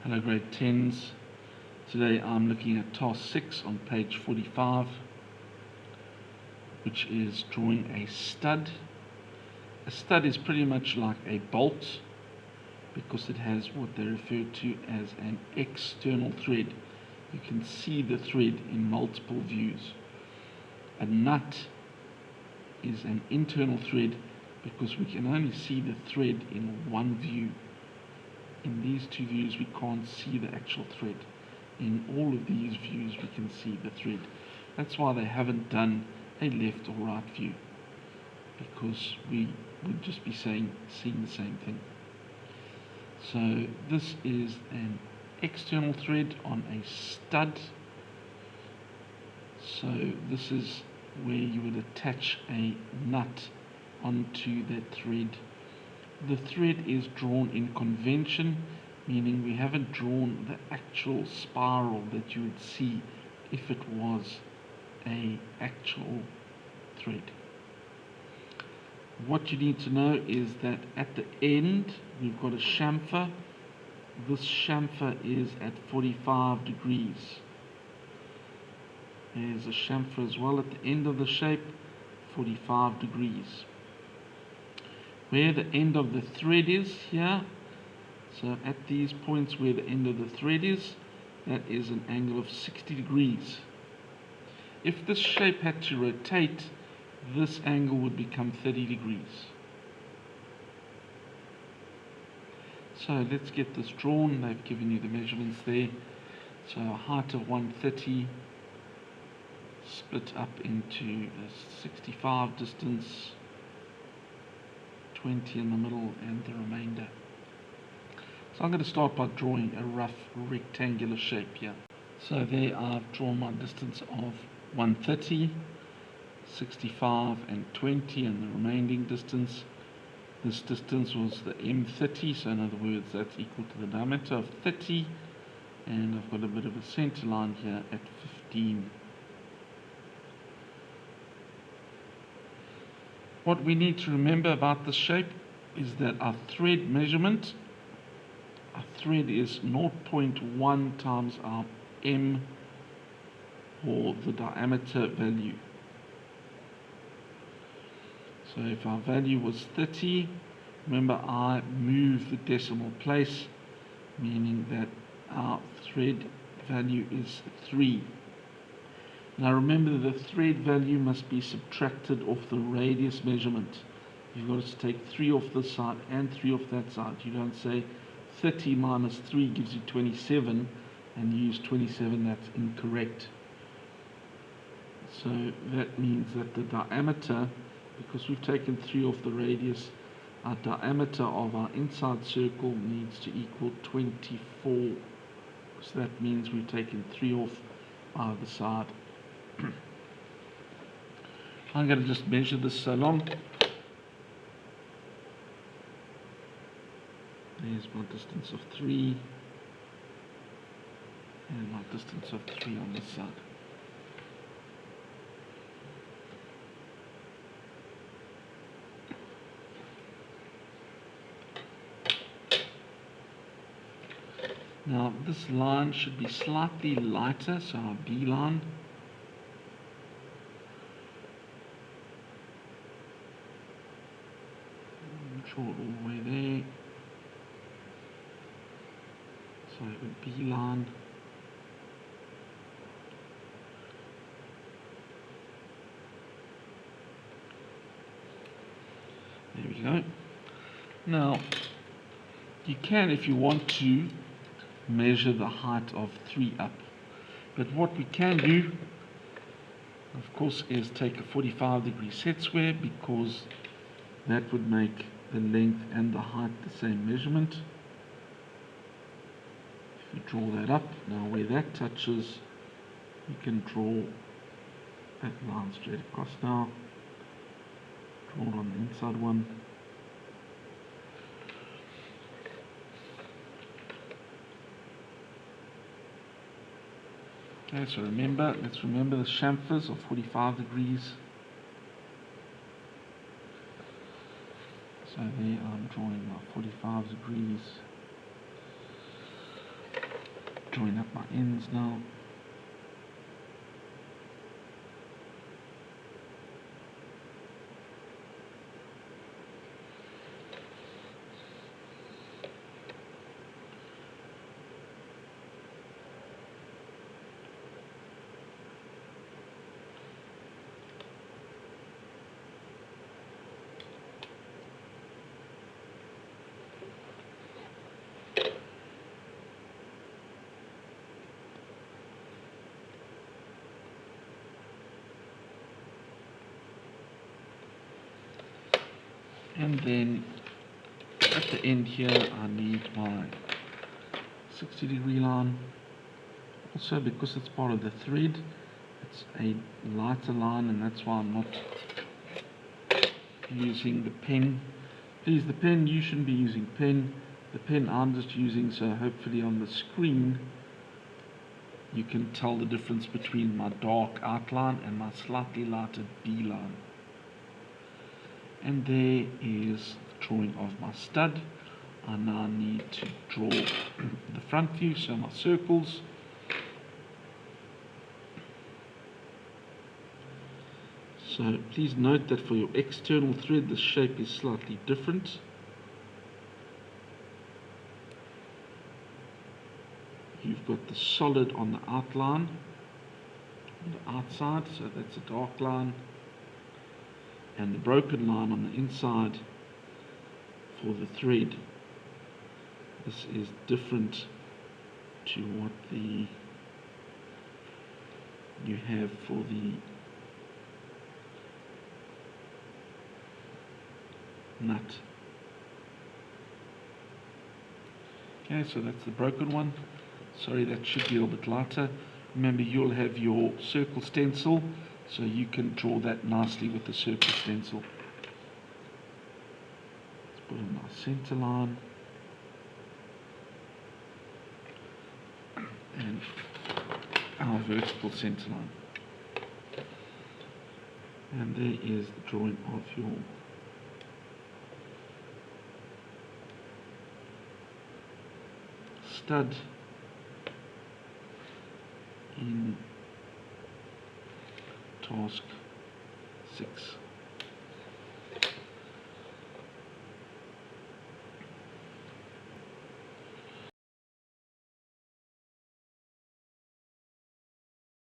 Hello grade 10s. Today I'm looking at task 6 on page 45, which is drawing a stud. A stud is pretty much like a bolt because it has what they refer to as an external thread. You can see the thread in multiple views. A nut is an internal thread because we can only see the thread in one view. In these two views we can't see the actual thread. In all of these views we can see the thread. That's why they haven't done a left or right view, because we would just be seeing the same thing. So this is an external thread on a stud. So this is where you would attach a nut onto that thread. The thread is drawn in convention, meaning we haven't drawn the actual spiral that you would see if it was an actual thread. What you need to know is that at the end we've got a chamfer. This chamfer is at 45 degrees. There's a chamfer as well at the end of the shape, 45 degrees. Where the end of the thread is here, so at these points where the end of the thread is, that is an angle of 60 degrees. If this shape had to rotate, this angle would become 30 degrees. So let's get this drawn. They've given you the measurements there. So a height of 130 split up into a 65 distance, 20 in the middle, and the remainder. So I'm going to start by drawing a rough rectangular shape here. So there I've drawn my distance of 130, 65 and 20, and the remaining distance. This distance was the M30, so in other words that's equal to the diameter of 30, and I've got a bit of a center line here at 15. What we need to remember about this shape is that our thread measurement, our thread is 0.1 times our M, or the diameter value. So if our value was 30, remember I move the decimal place, meaning that our thread value is 3. Now remember that the thread value must be subtracted off the radius measurement. You've got to take 3 off this side and 3 off that side. You don't say 30 minus 3 gives you 27 and use 27, that's incorrect. So that means that the diameter, because we've taken 3 off the radius, our diameter of our inside circle needs to equal 24. So that means we've taken 3 off either side. I'm going to just measure this so long. There's my distance of 3 and my distance of 3 on this side. Now this line should be slightly lighter, so our B line. Draw it all the way there. So the B line. There we go. Now you can, if you want to, measure the height of 3 up. But what we can do, of course, is take a 45-degree set square, because that would make the length and the height the same measurement. If you draw that up, now where that touches, you can draw that line straight across now. Draw it on the inside one. Okay, so let's remember the chamfers of 45 degrees. So there I'm drawing my 45 degrees. join up my ends now. And then at the end here I need my 60-degree line. Also, because it's part of the thread, it's a lighter line, and that's why I'm not using the pen. Please, the pen, you shouldn't be using pen. The pen I'm just using, so hopefully on the screen you can tell the difference between my dark outline and my slightly lighter B line. And there is the drawing of my stud. I now need to draw the front view, so my circles. So please note that for your external thread the shape is slightly different. You've got the solid on the outline, on the outside, so that's a dark line, and the broken line on the inside for the thread. This is different to what you have for the nut. Okay, so that's the broken one. Sorry, that should be a little bit lighter. Remember, you'll have your circle stencil, so you can draw that nicely with the circle stencil. Let's put in my center line. And our vertical center line. And there is the drawing of your stud in task 6.